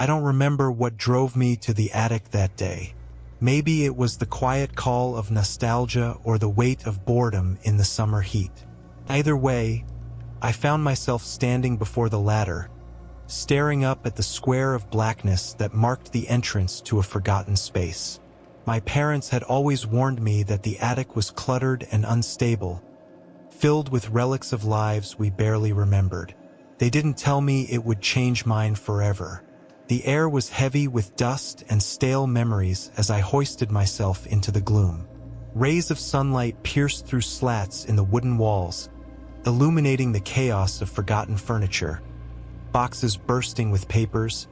I don't remember what drove me to the attic that day. Maybe it was the quiet call of nostalgia or the weight of boredom in the summer heat. Either way, I found myself standing before the ladder, staring up at the square of blackness that marked the entrance to a forgotten space. My parents had always warned me that the attic was cluttered and unstable, filled with relics of lives we barely remembered. They didn't tell me it would change mine forever. The air was heavy with dust and stale memories as I hoisted myself into the gloom. Rays of sunlight pierced through slats in the wooden walls, illuminating the chaos of forgotten furniture, boxes bursting with papers,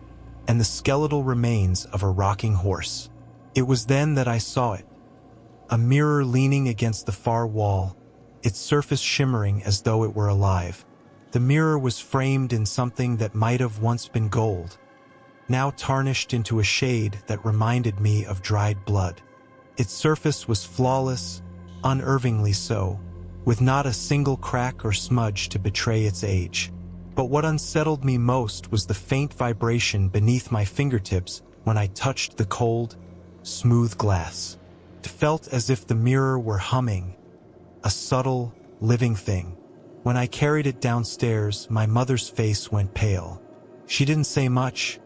and the skeletal remains of a rocking horse. It was then that I saw it. A mirror leaning against the far wall, its surface shimmering as though it were alive. The mirror was framed in something that might have once been gold, now tarnished into a shade that reminded me of dried blood. Its surface was flawless, unervingly so, with not a single crack or smudge to betray its age. But what unsettled me most was the faint vibration beneath my fingertips when I touched the cold, smooth glass. It felt as if the mirror were humming, a subtle, living thing. When I carried it downstairs, my mother's face went pale. She didn't say much,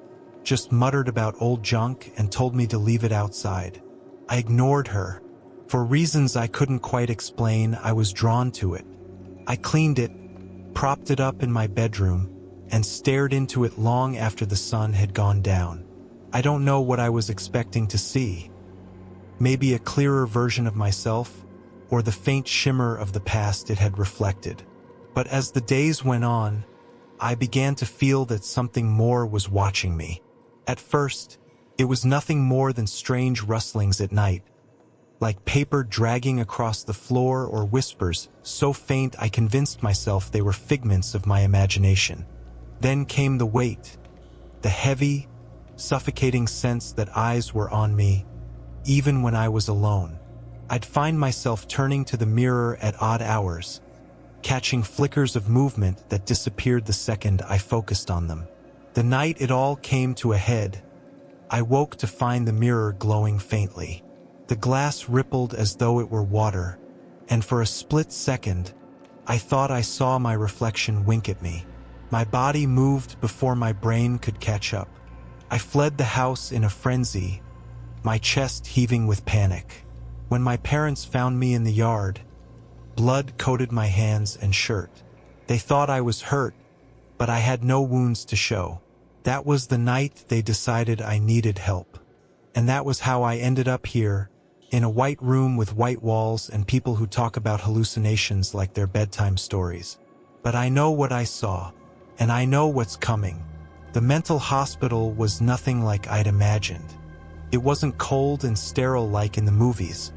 just muttered about old junk and told me to leave it outside. I ignored her. For reasons I couldn't quite explain, I was drawn to it. I cleaned it, propped it up in my bedroom, and stared into it long after the sun had gone down. I don't know what I was expecting to see. Maybe a clearer version of myself, or the faint shimmer of the past it had reflected. But as the days went on, I began to feel that something more was watching me. At first, it was nothing more than strange rustlings at night, like paper dragging across the floor or whispers so faint I convinced myself they were figments of my imagination. Then came the weight, the heavy, suffocating sense that eyes were on me, even when I was alone. I'd find myself turning to the mirror at odd hours, catching flickers of movement that disappeared the second I focused on them. The night it all came to a head, I woke to find the mirror glowing faintly. The glass rippled as though it were water, and for a split second, I thought I saw my reflection wink at me. My body moved before my brain could catch up. I fled the house in a frenzy, my chest heaving with panic. When my parents found me in the yard, blood coated my hands and shirt. They thought I was hurt, but I had no wounds to show. That was the night they decided I needed help. And that was how I ended up here, in a white room with white walls and people who talk about hallucinations like their bedtime stories. But I know what I saw, and I know what's coming. The mental hospital was nothing like I'd imagined. It wasn't cold and sterile like in the movies,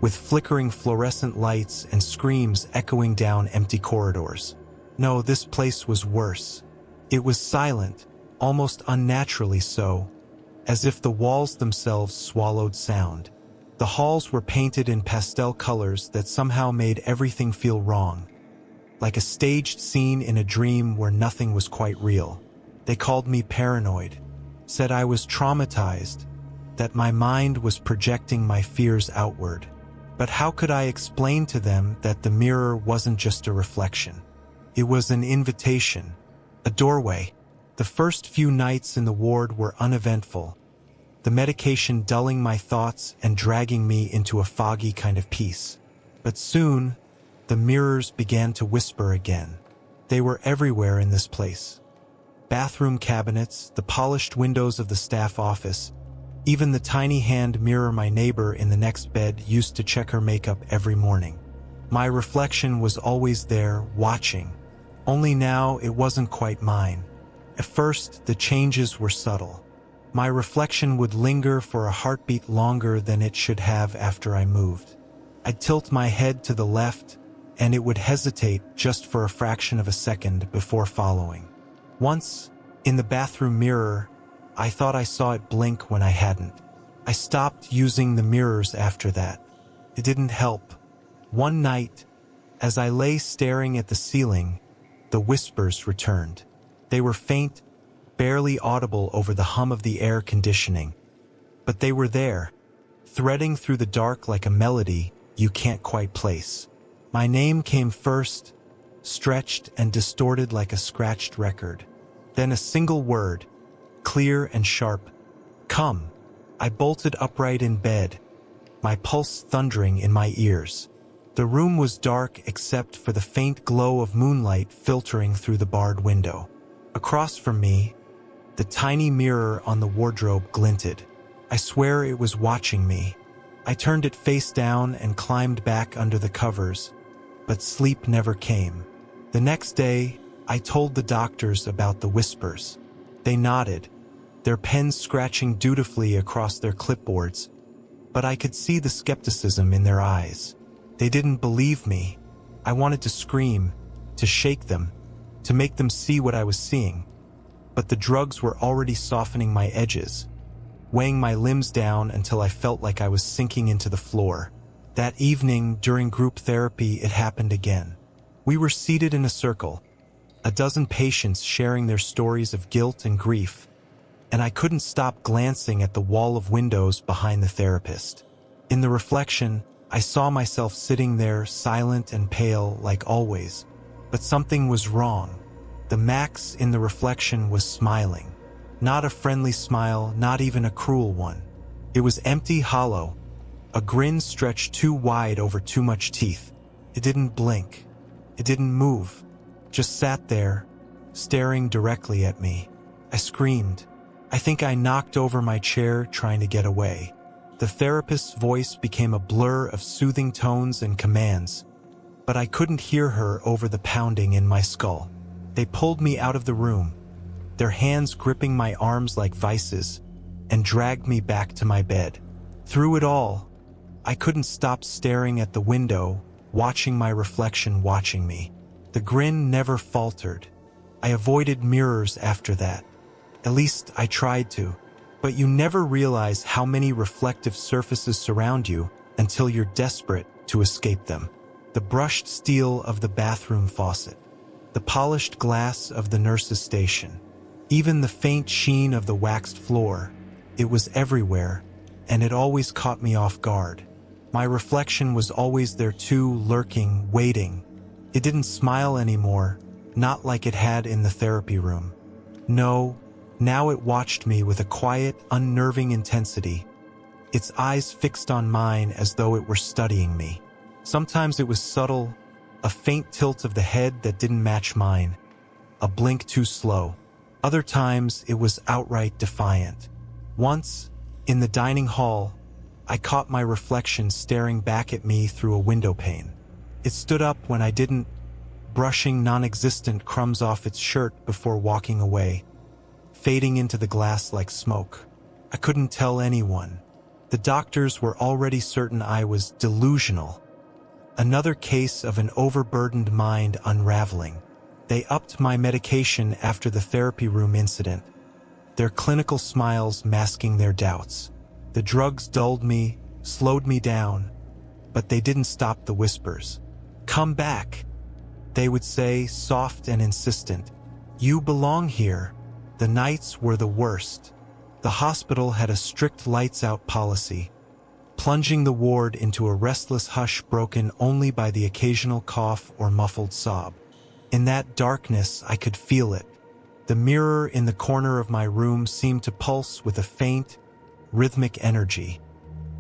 with flickering fluorescent lights and screams echoing down empty corridors. No, this place was worse. It was silent, almost unnaturally so, as if the walls themselves swallowed sound. The halls were painted in pastel colors that somehow made everything feel wrong, like a staged scene in a dream where nothing was quite real. They called me paranoid, said I was traumatized, that my mind was projecting my fears outward. But how could I explain to them that the mirror wasn't just a reflection? It was an invitation, a doorway. The first few nights in the ward were uneventful, the medication dulling my thoughts and dragging me into a foggy kind of peace. But soon, the mirrors began to whisper again. They were everywhere in this place. Bathroom cabinets, the polished windows of the staff office, even the tiny hand mirror my neighbor in the next bed used to check her makeup every morning. My reflection was always there, watching. Only now it wasn't quite mine. At first, the changes were subtle. My reflection would linger for a heartbeat longer than it should have after I moved. I'd tilt my head to the left, and it would hesitate just for a fraction of a second before following. Once, in the bathroom mirror, I thought I saw it blink when I hadn't. I stopped using the mirrors after that. It didn't help. One night, as I lay staring at the ceiling, the whispers returned. They were faint, barely audible over the hum of the air conditioning. But they were there, threading through the dark like a melody you can't quite place. My name came first, stretched and distorted like a scratched record. Then a single word, clear and sharp. Come. I bolted upright in bed, my pulse thundering in my ears. The room was dark except for the faint glow of moonlight filtering through the barred window. Across from me, the tiny mirror on the wardrobe glinted. I swear it was watching me. I turned it face down and climbed back under the covers, but sleep never came. The next day, I told the doctors about the whispers. They nodded, their pens scratching dutifully across their clipboards, but I could see the skepticism in their eyes. They didn't believe me. I wanted to scream, to shake them, to make them see what I was seeing. But the drugs were already softening my edges, weighing my limbs down until I felt like I was sinking into the floor. That evening, during group therapy, it happened again. We were seated in a circle, a dozen patients sharing their stories of guilt and grief, and I couldn't stop glancing at the wall of windows behind the therapist. In the reflection, I saw myself sitting there, silent and pale like always, but something was wrong. The Max in the reflection was smiling. Not a friendly smile, not even a cruel one. It was empty, hollow, a grin stretched too wide over too much teeth. It didn't blink. It didn't move. Just sat there, staring directly at me. I screamed. I think I knocked over my chair trying to get away. The therapist's voice became a blur of soothing tones and commands, but I couldn't hear her over the pounding in my skull. They pulled me out of the room, their hands gripping my arms like vices, and dragged me back to my bed. Through it all, I couldn't stop staring at the window, watching my reflection watching me. The grin never faltered. I avoided mirrors after that. At least I tried to. But you never realize how many reflective surfaces surround you until you're desperate to escape them. The brushed steel of the bathroom faucet, the polished glass of the nurse's station, even the faint sheen of the waxed floor. It was everywhere, and it always caught me off guard. My reflection was always there too, lurking, waiting. It didn't smile anymore, not like it had in the therapy room. No, now it watched me with a quiet, unnerving intensity, its eyes fixed on mine as though it were studying me. Sometimes it was subtle, a faint tilt of the head that didn't match mine, a blink too slow. Other times it was outright defiant. Once, in the dining hall, I caught my reflection staring back at me through a window pane. It stood up when I didn't, brushing non-existent crumbs off its shirt before walking away, fading into the glass like smoke. I couldn't tell anyone. The doctors were already certain I was delusional. Another case of an overburdened mind unraveling. They upped my medication after the therapy room incident, their clinical smiles masking their doubts. The drugs dulled me, slowed me down, but they didn't stop the whispers. "Come back," they would say, soft and insistent. "You belong here." The nights were the worst. The hospital had a strict lights-out policy, plunging the ward into a restless hush broken only by the occasional cough or muffled sob. In that darkness, I could feel it. The mirror in the corner of my room seemed to pulse with a faint, rhythmic energy,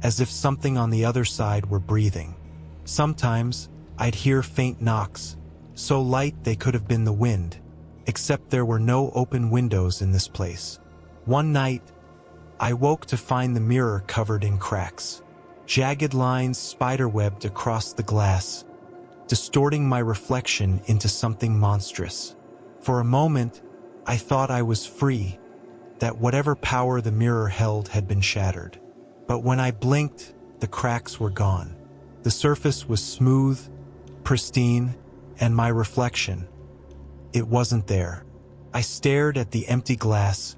as if something on the other side were breathing. Sometimes, I'd hear faint knocks, so light they could have been the wind, except there were no open windows in this place. One night, I woke to find the mirror covered in cracks. Jagged lines spiderwebbed across the glass, distorting my reflection into something monstrous. For a moment, I thought I was free, that whatever power the mirror held had been shattered. But when I blinked, the cracks were gone. The surface was smooth, pristine, and my reflection, it wasn't there. I stared at the empty glass,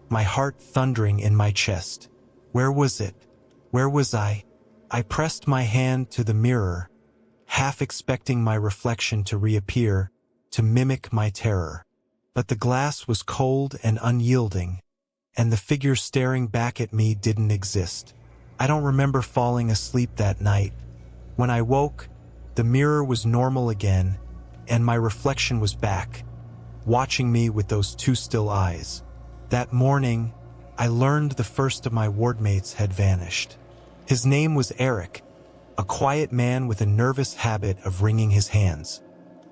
my heart thundering in my chest. Where was it? Where was I? I pressed my hand to the mirror, half expecting my reflection to reappear, to mimic my terror. But the glass was cold and unyielding, and the figure staring back at me didn't exist. I don't remember falling asleep that night. When I woke, the mirror was normal again, and my reflection was back, watching me with those two still eyes. That morning, I learned the first of my wardmates had vanished. His name was Eric, a quiet man with a nervous habit of wringing his hands.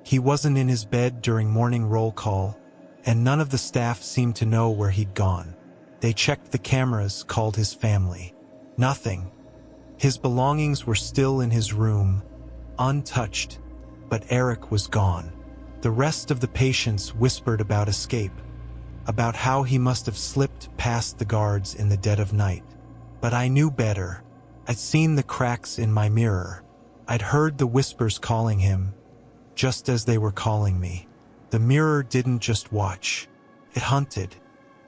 He wasn't in his bed during morning roll call, and none of the staff seemed to know where he'd gone. They checked the cameras, called his family. Nothing. His belongings were still in his room, untouched, but Eric was gone. The rest of the patients whispered about escape, about how he must have slipped past the guards in the dead of night. But I knew better. I'd seen the cracks in my mirror. I'd heard the whispers calling him, just as they were calling me. The mirror didn't just watch. It hunted.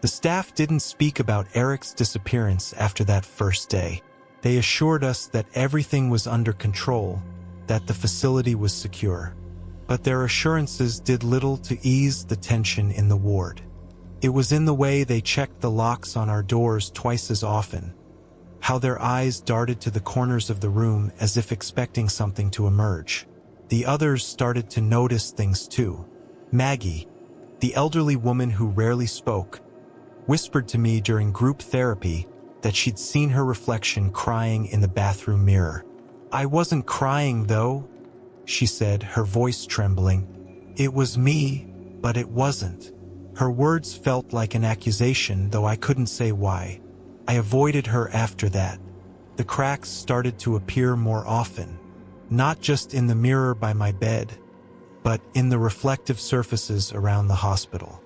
The staff didn't speak about Eric's disappearance after that first day. They assured us that everything was under control, that the facility was secure. But their assurances did little to ease the tension in the ward. It was in the way they checked the locks on our doors twice as often, how their eyes darted to the corners of the room as if expecting something to emerge. The others started to notice things too. Maggie, the elderly woman who rarely spoke, whispered to me during group therapy that she'd seen her reflection crying in the bathroom mirror. "I wasn't crying, though," she said, her voice trembling. "It was me, but it wasn't." Her words felt like an accusation, though I couldn't say why. I avoided her after that. The cracks started to appear more often, not just in the mirror by my bed, but in the reflective surfaces around the hospital.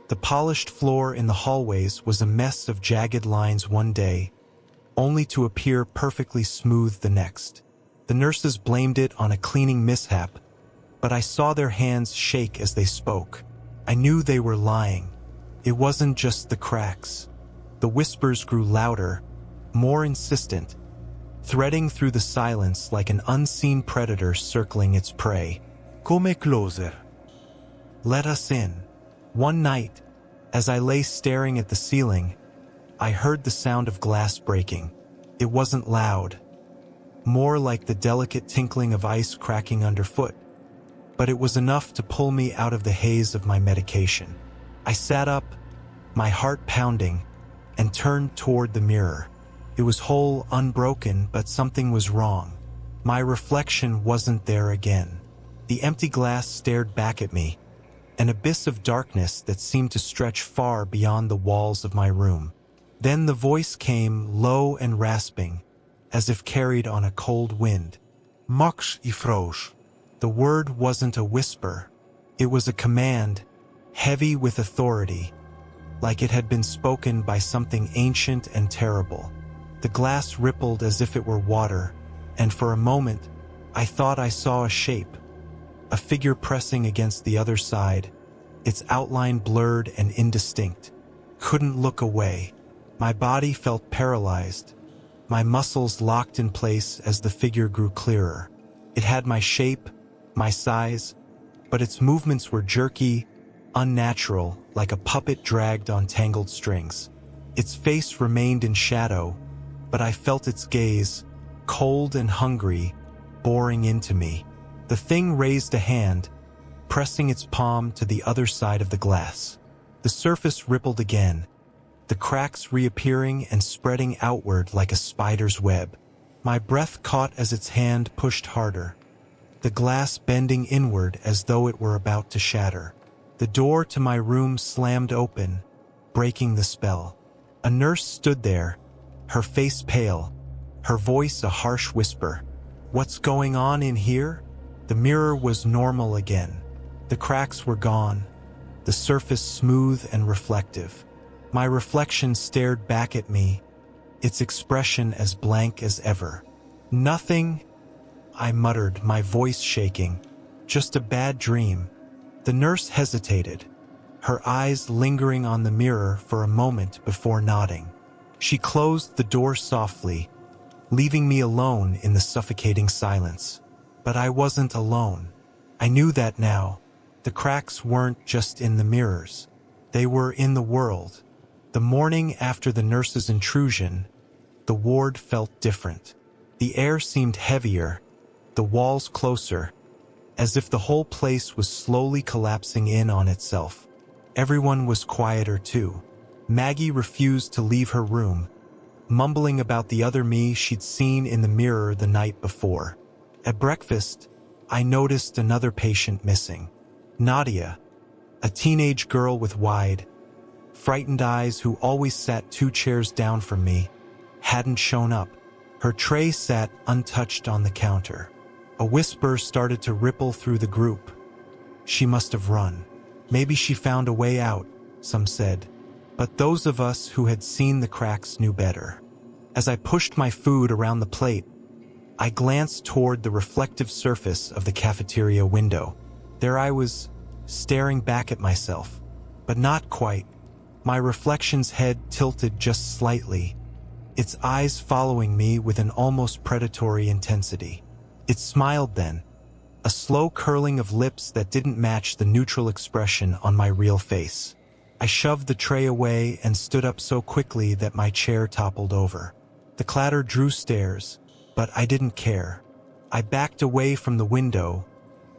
The polished floor in the hallways was a mess of jagged lines one day, only to appear perfectly smooth the next. The nurses blamed it on a cleaning mishap, but I saw their hands shake as they spoke. I knew they were lying. It wasn't just the cracks. The whispers grew louder, more insistent, threading through the silence like an unseen predator circling its prey. "Come closer. Let us in." One night, as I lay staring at the ceiling, I heard the sound of glass breaking. It wasn't loud, more like the delicate tinkling of ice cracking underfoot, but it was enough to pull me out of the haze of my medication. I sat up, my heart pounding, and turned toward the mirror. It was whole, unbroken, but something was wrong. My reflection wasn't there again. The empty glass stared back at me, an abyss of darkness that seemed to stretch far beyond the walls of my room. Then the voice came, low and rasping, as if carried on a cold wind. "Max y froos." The word wasn't a whisper. It was a command, heavy with authority, like it had been spoken by something ancient and terrible. The glass rippled as if it were water, and for a moment, I thought I saw a shape, a figure pressing against the other side, its outline blurred and indistinct. Couldn't look away. My body felt paralyzed, my muscles locked in place as the figure grew clearer. It had my shape, my size, but its movements were jerky, unnatural, like a puppet dragged on tangled strings. Its face remained in shadow, but I felt its gaze, cold and hungry, boring into me. The thing raised a hand, pressing its palm to the other side of the glass. The surface rippled again, the cracks reappearing and spreading outward like a spider's web. My breath caught as its hand pushed harder, the glass bending inward as though it were about to shatter. The door to my room slammed open, breaking the spell. A nurse stood there, her face pale, her voice a harsh whisper. "What's going on in here?" The mirror was normal again. The cracks were gone, the surface smooth and reflective. My reflection stared back at me, its expression as blank as ever. "Nothing," I muttered, my voice shaking. "Just a bad dream." The nurse hesitated, her eyes lingering on the mirror for a moment before nodding. She closed the door softly, leaving me alone in the suffocating silence. But I wasn't alone. I knew that now. The cracks weren't just in the mirrors. They were in the world. The morning after the nurse's intrusion, the ward felt different. The air seemed heavier, the walls closer, as if the whole place was slowly collapsing in on itself. Everyone was quieter too. Maggie refused to leave her room, mumbling about the other me she'd seen in the mirror the night before. At breakfast, I noticed another patient missing. Nadia, a teenage girl with wide, frightened eyes who always sat 2 chairs down from me, hadn't shown up. Her tray sat untouched on the counter. A whisper started to ripple through the group. She must have run. Maybe she found a way out, some said. But those of us who had seen the cracks knew better. As I pushed my food around the plate, I glanced toward the reflective surface of the cafeteria window. There I was, staring back at myself. But not quite. My reflection's head tilted just slightly, its eyes following me with an almost predatory intensity. It smiled then, a slow curling of lips that didn't match the neutral expression on my real face. I shoved the tray away and stood up so quickly that my chair toppled over. The clatter drew stares, but I didn't care. I backed away from the window.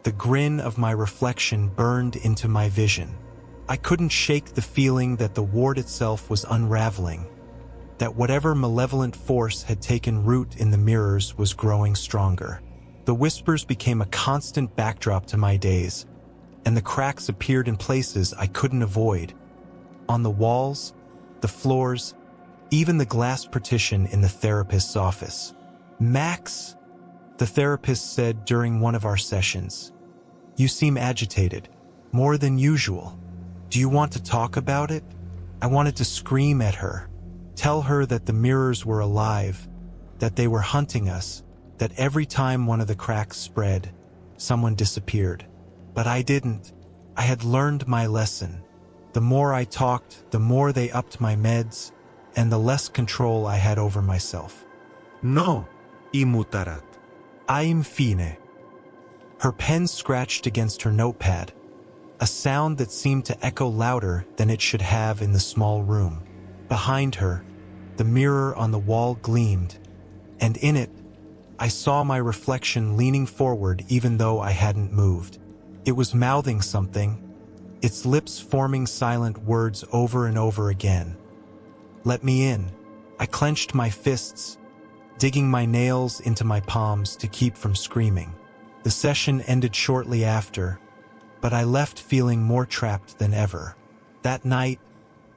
The grin of my reflection burned into my vision. I couldn't shake the feeling that the ward itself was unraveling, that whatever malevolent force had taken root in the mirrors was growing stronger. The whispers became a constant backdrop to my days, and the cracks appeared in places I couldn't avoid. On the walls, the floors, even the glass partition in the therapist's office. "Max," the therapist said during one of our sessions, "you seem agitated, more than usual. Do you want to talk about it?" I wanted to scream at her, tell her that the mirrors were alive, that they were hunting us, that every time one of the cracks spread, someone disappeared. But I didn't. I had learned my lesson. The more I talked, the more they upped my meds, and the less control I had over myself. No, imutarat. I'm fine. Her pen scratched against her notepad, a sound that seemed to echo louder than it should have in the small room. Behind her, the mirror on the wall gleamed, and in it, I saw my reflection leaning forward even though I hadn't moved. It was mouthing something, its lips forming silent words over and over again. "Let me in." I clenched my fists, digging my nails into my palms to keep from screaming. The session ended shortly after, but I left feeling more trapped than ever. That night,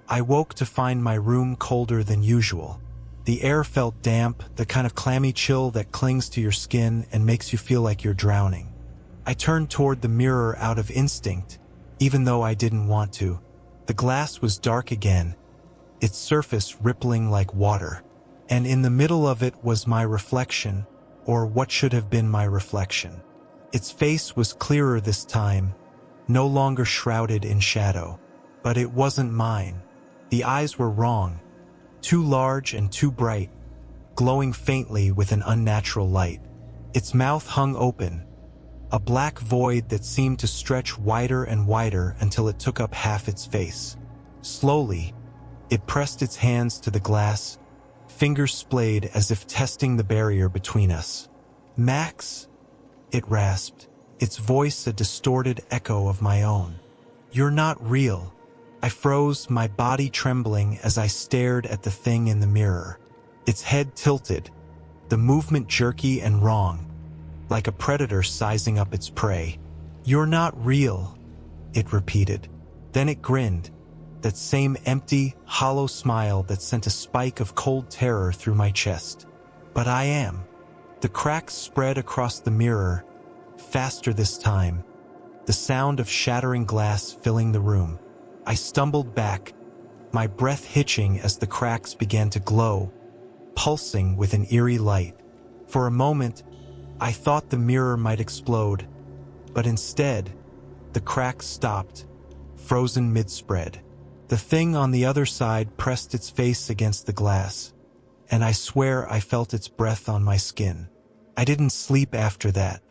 I woke to find my room colder than usual. The air felt damp, the kind of clammy chill that clings to your skin and makes you feel like you're drowning. I turned toward the mirror out of instinct, even though I didn't want to. The glass was dark again, its surface rippling like water. And in the middle of it was my reflection, or what should have been my reflection. Its face was clearer this time, no longer shrouded in shadow. But it wasn't mine. The eyes were wrong, too large and too bright, glowing faintly with an unnatural light. Its mouth hung open, a black void that seemed to stretch wider and wider until it took up half its face. Slowly, it pressed its hands to the glass, fingers splayed as if testing the barrier between us. "Max," it rasped, its voice a distorted echo of my own. "You're not real." I froze, my body trembling as I stared at the thing in the mirror. Its head tilted, the movement jerky and wrong, like a predator sizing up its prey. "You're not real," it repeated. Then it grinned, that same empty, hollow smile that sent a spike of cold terror through my chest. "But I am." The cracks spread across the mirror, faster this time, the sound of shattering glass filling the room. I stumbled back, my breath hitching as the cracks began to glow, pulsing with an eerie light. For a moment, I thought the mirror might explode, but instead, the cracks stopped, frozen mid-spread. The thing on the other side pressed its face against the glass, and I swear I felt its breath on my skin. I didn't sleep after that.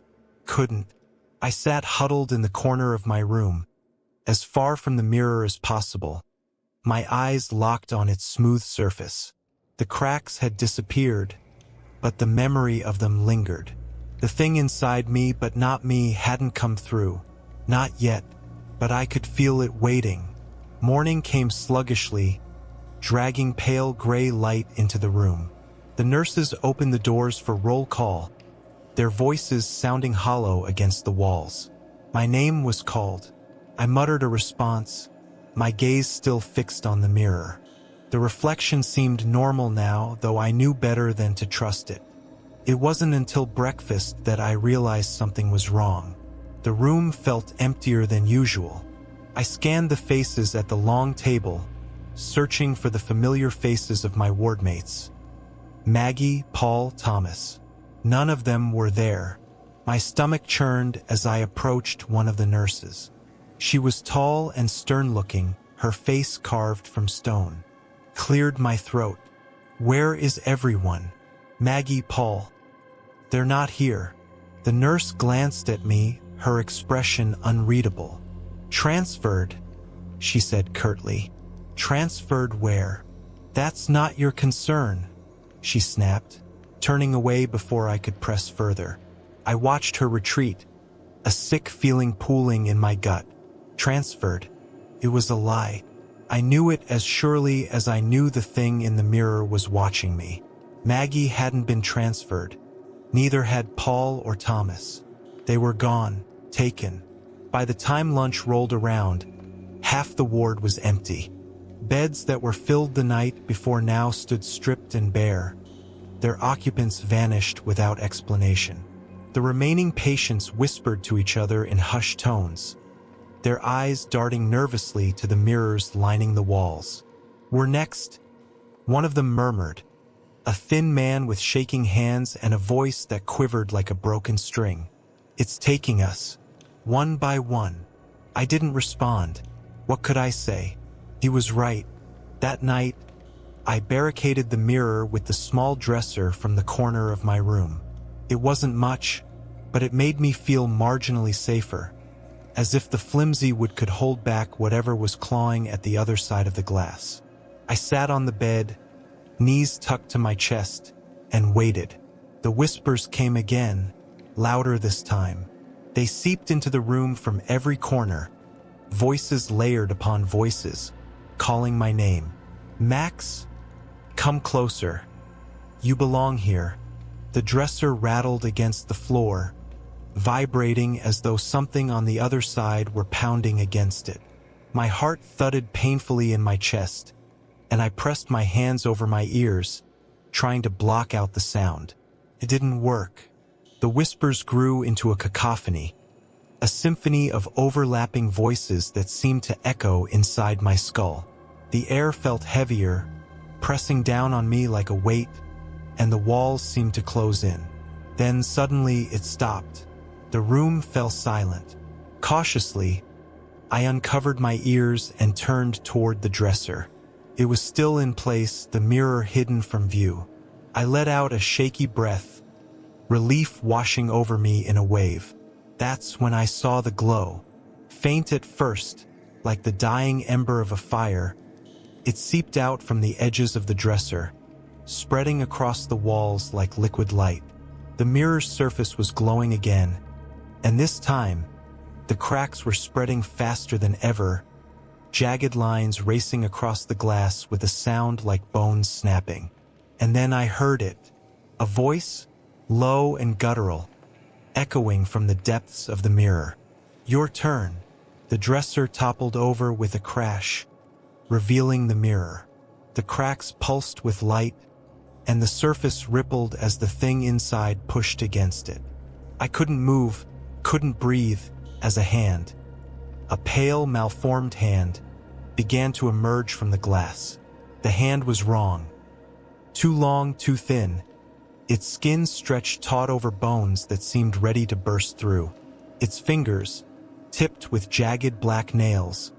Couldn't. I sat huddled in the corner of my room, as far from the mirror as possible, my eyes locked on its smooth surface. The cracks had disappeared, but the memory of them lingered. The thing inside me, but not me, hadn't come through. Not yet, but I could feel it waiting. Morning came sluggishly, dragging pale gray light into the room. The nurses opened the doors for roll call, their voices sounding hollow against the walls. My name was called. I muttered a response, my gaze still fixed on the mirror. The reflection seemed normal now, though I knew better than to trust it. It wasn't until breakfast that I realized something was wrong. The room felt emptier than usual. I scanned the faces at the long table, searching for the familiar faces of my wardmates. Maggie, Paul, Thomas. None of them were there. My stomach churned as I approached one of the nurses. She was tall and stern-looking, her face carved from stone. Cleared my throat. Where is everyone? Maggie, Paul. They're not here. The nurse glanced at me, her expression unreadable. Transferred, she said curtly. Transferred where? That's not your concern, she snapped, turning away before I could press further. I watched her retreat, a sick feeling pooling in my gut. Transferred. It was a lie. I knew it as surely as I knew the thing in the mirror was watching me. Maggie hadn't been transferred. Neither had Paul or Thomas. They were gone, taken. By the time lunch rolled around, half the ward was empty. Beds that were filled the night before now stood stripped and bare. Their occupants vanished without explanation. The remaining patients whispered to each other in hushed tones, their eyes darting nervously to the mirrors lining the walls. We're next, one of them murmured, a thin man with shaking hands and a voice that quivered like a broken string. It's taking us, one by one. I didn't respond. What could I say? He was right. That night, I barricaded the mirror with the small dresser from the corner of my room. It wasn't much, but it made me feel marginally safer, as if the flimsy wood could hold back whatever was clawing at the other side of the glass. I sat on the bed, knees tucked to my chest, and waited. The whispers came again, louder this time. They seeped into the room from every corner, voices layered upon voices, calling my name. Max? Come closer. You belong here. The dresser rattled against the floor, vibrating as though something on the other side were pounding against it. My heart thudded painfully in my chest, and I pressed my hands over my ears, trying to block out the sound. It didn't work. The whispers grew into a cacophony, a symphony of overlapping voices that seemed to echo inside my skull. The air felt heavier, pressing down on me like a weight, and the walls seemed to close in. Then suddenly it stopped. The room fell silent. Cautiously, I uncovered my ears and turned toward the dresser. It was still in place, the mirror hidden from view. I let out a shaky breath, relief washing over me in a wave. That's when I saw the glow. Faint at first, like the dying ember of a fire, it seeped out from the edges of the dresser, spreading across the walls like liquid light. The mirror's surface was glowing again, and this time, the cracks were spreading faster than ever, jagged lines racing across the glass with a sound like bones snapping. And then I heard it, a voice, low and guttural, echoing from the depths of the mirror. Your turn. The dresser toppled over with a crash, revealing the mirror. The cracks pulsed with light, and the surface rippled as the thing inside pushed against it. I couldn't move, couldn't breathe, as a hand, a pale, malformed hand, began to emerge from the glass. The hand was wrong. Too long, too thin. Its skin stretched taut over bones that seemed ready to burst through. Its fingers, tipped with jagged black nails,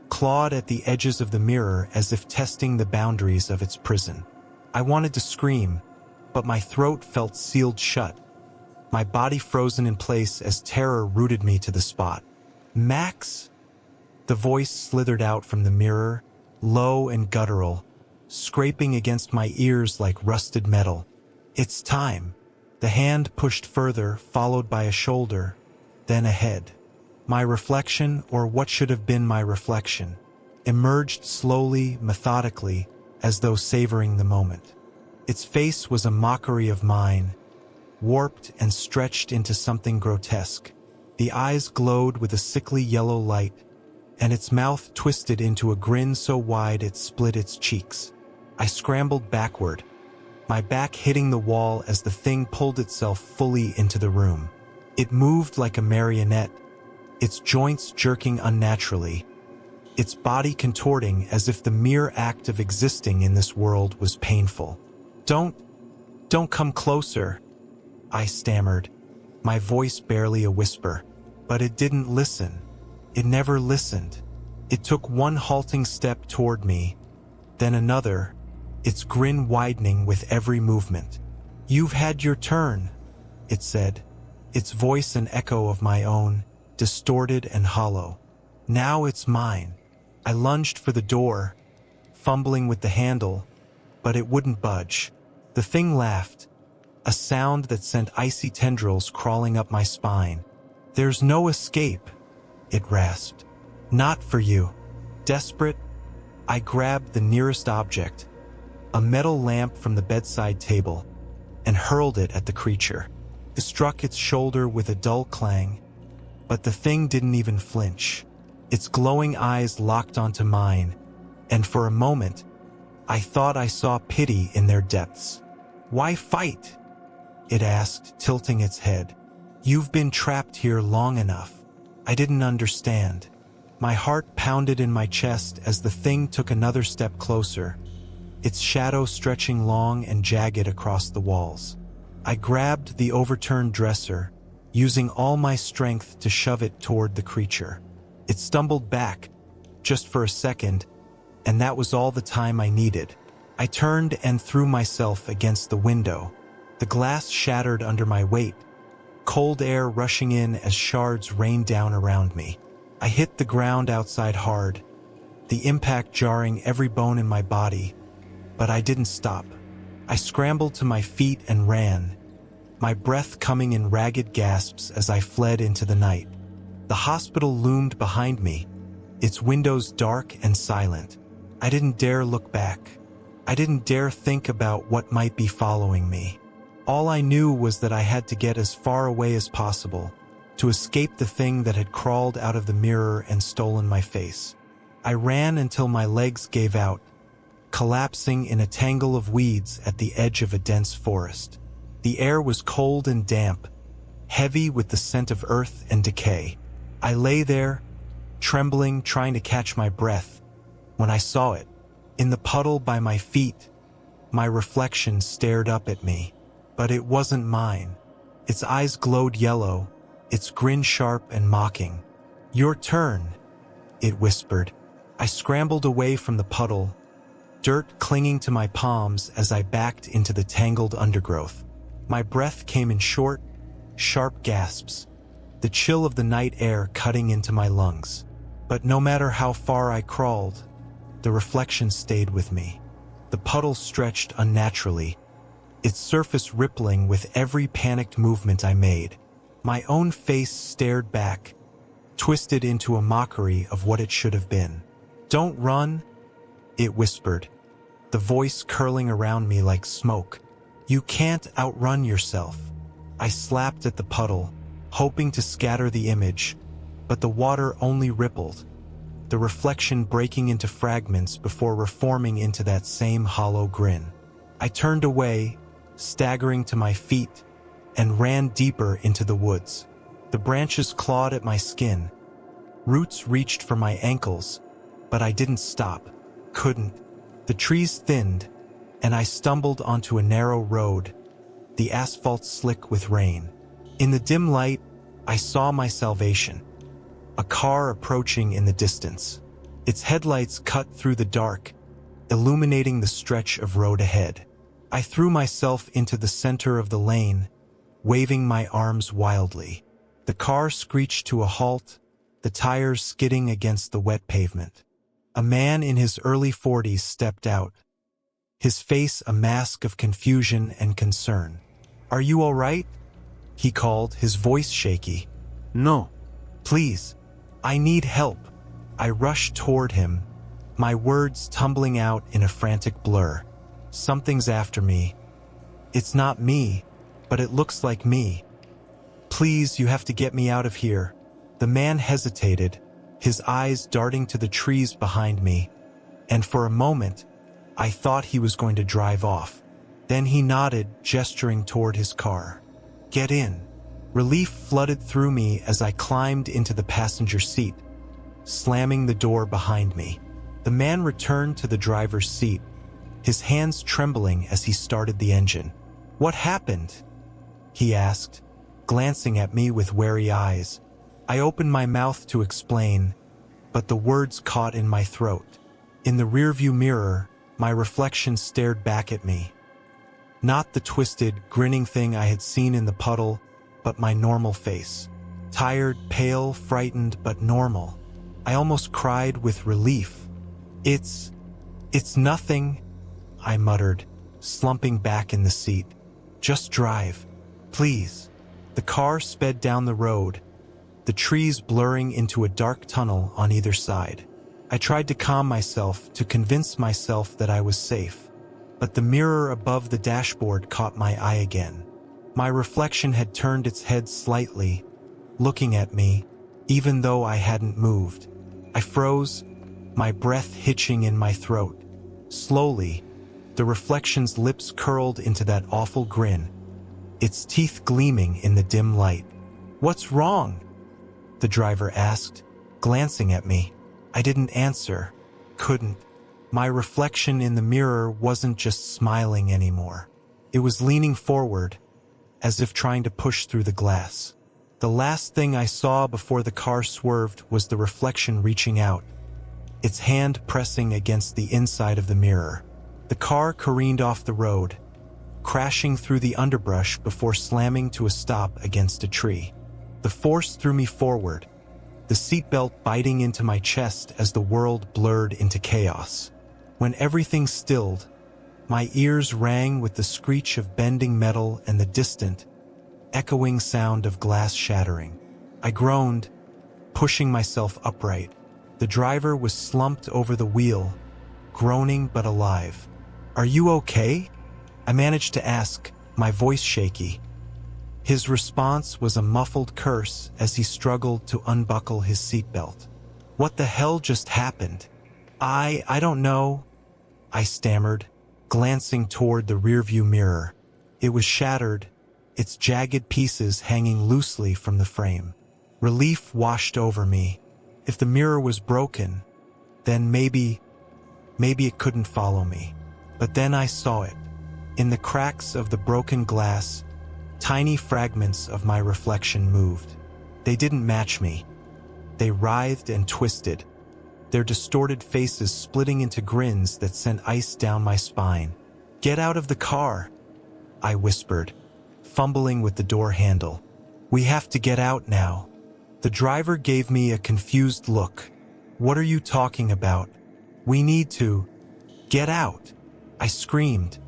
clawed at the edges of the mirror as if testing the boundaries of its prison. I wanted to scream, but my throat felt sealed shut. my body frozen in place as terror rooted me to the spot. "Max?" The voice slithered out from the mirror, low and guttural, scraping against my ears like rusted metal. "It's time." The hand pushed further, followed by a shoulder, then a head. My reflection, or what should have been my reflection, emerged slowly, methodically, as though savoring the moment. Its face was a mockery of mine, warped and stretched into something grotesque. The eyes glowed with a sickly yellow light, and its mouth twisted into a grin so wide it split its cheeks. I scrambled backward, my back hitting the wall as the thing pulled itself fully into the room. It moved like a marionette, its joints jerking unnaturally, its body contorting as if the mere act of existing in this world was painful. Don't come closer," I stammered, my voice barely a whisper. But it didn't listen. It never listened. It took one halting step toward me, then another, its grin widening with every movement. "You've had your turn," it said, its voice an echo of my own, distorted and hollow. "Now it's mine." I lunged for the door, fumbling with the handle, but it wouldn't budge. The thing laughed, a sound that sent icy tendrils crawling up my spine. "There's no escape," it rasped. "Not for you." Desperate, I grabbed the nearest object, a metal lamp from the bedside table, and hurled it at the creature. It struck its shoulder with a dull clang, but the thing didn't even flinch. Its glowing eyes locked onto mine, and for a moment, I thought I saw pity in their depths. "Why fight?" it asked, tilting its head. "You've been trapped here long enough." I didn't understand. My heart pounded in my chest as the thing took another step closer, its shadow stretching long and jagged across the walls. I grabbed the overturned dresser, using all my strength to shove it toward the creature. It stumbled back, just for a second, and that was all the time I needed. I turned and threw myself against the window. The glass shattered under my weight, cold air rushing in as shards rained down around me. I hit the ground outside hard, the impact jarring every bone in my body, but I didn't stop. I scrambled to my feet and ran, my breath coming in ragged gasps as I fled into the night. The hospital loomed behind me, its windows dark and silent. I didn't dare look back. I didn't dare think about what might be following me. All I knew was that I had to get as far away as possible, to escape the thing that had crawled out of the mirror and stolen my face. I ran until my legs gave out, collapsing in a tangle of weeds at the edge of a dense forest. The air was cold and damp, heavy with the scent of earth and decay. I lay there, trembling, trying to catch my breath, when I saw it. In the puddle by my feet, my reflection stared up at me. But it wasn't mine. Its eyes glowed yellow, its grin sharp and mocking. "Your turn," it whispered. I scrambled away from the puddle, dirt clinging to my palms as I backed into the tangled undergrowth. My breath came in short, sharp gasps, the chill of the night air cutting into my lungs. But no matter how far I crawled, the reflection stayed with me. The puddle stretched unnaturally, its surface rippling with every panicked movement I made. My own face stared back, twisted into a mockery of what it should have been. "Don't run," it whispered, the voice curling around me like smoke. "You can't outrun yourself." I slapped at the puddle, hoping to scatter the image, but the water only rippled, the reflection breaking into fragments before reforming into that same hollow grin. I turned away, staggering to my feet, and ran deeper into the woods. The branches clawed at my skin. Roots reached for my ankles, but I didn't stop. Couldn't. The trees thinned, and I stumbled onto a narrow road, the asphalt slick with rain. In the dim light, I saw my salvation. A car approaching in the distance. Its headlights cut through the dark, illuminating the stretch of road ahead. I threw myself into the center of the lane, waving my arms wildly. The car screeched to a halt, the tires skidding against the wet pavement. A man in his early 40s stepped out, his face a mask of confusion and concern. "Are you all right?" he called, his voice shaky. No. "Please, I need help." I rushed toward him, my words tumbling out in a frantic blur. "Something's after me. It's not me, but it looks like me. Please, you have to get me out of here." The man hesitated, his eyes darting to the trees behind me, and for a moment, I thought he was going to drive off. Then he nodded, gesturing toward his car. "Get in." Relief flooded through me as I climbed into the passenger seat, slamming the door behind me. The man returned to the driver's seat, his hands trembling as he started the engine. "What happened?" he asked, glancing at me with wary eyes. I opened my mouth to explain, but the words caught in my throat. In the rearview mirror, my reflection stared back at me. Not the twisted, grinning thing I had seen in the puddle, but my normal face. Tired, pale, frightened, but normal. I almost cried with relief. It's nothing," I muttered, slumping back in the seat. "Just drive, please." The car sped down the road, the trees blurring into a dark tunnel on either side. I tried to calm myself, to convince myself that I was safe. But the mirror above the dashboard caught my eye again. My reflection had turned its head slightly, looking at me, even though I hadn't moved. I froze, my breath hitching in my throat. Slowly, the reflection's lips curled into that awful grin, its teeth gleaming in the dim light. "What's wrong?" the driver asked, glancing at me. I didn't answer, couldn't. My reflection in the mirror wasn't just smiling anymore. It was leaning forward, as if trying to push through the glass. The last thing I saw before the car swerved was the reflection reaching out, its hand pressing against the inside of the mirror. The car careened off the road, crashing through the underbrush before slamming to a stop against a tree. The force threw me forward, the seatbelt biting into my chest as the world blurred into chaos. When everything stilled, my ears rang with the screech of bending metal and the distant, echoing sound of glass shattering. I groaned, pushing myself upright. The driver was slumped over the wheel, groaning but alive. "Are you okay?" I managed to ask, my voice shaky. His response was a muffled curse as he struggled to unbuckle his seatbelt. "What the hell just happened?" I don't know," I stammered, glancing toward the rearview mirror. It was shattered, its jagged pieces hanging loosely from the frame. Relief washed over me. If the mirror was broken, then maybe it couldn't follow me. But then I saw it. In the cracks of the broken glass, tiny fragments of my reflection moved. They didn't match me. They writhed and twisted, their distorted faces splitting into grins that sent ice down my spine. "Get out of the car," I whispered, fumbling with the door handle. "We have to get out now." The driver gave me a confused look. "What are you talking about? We need to get out," I screamed,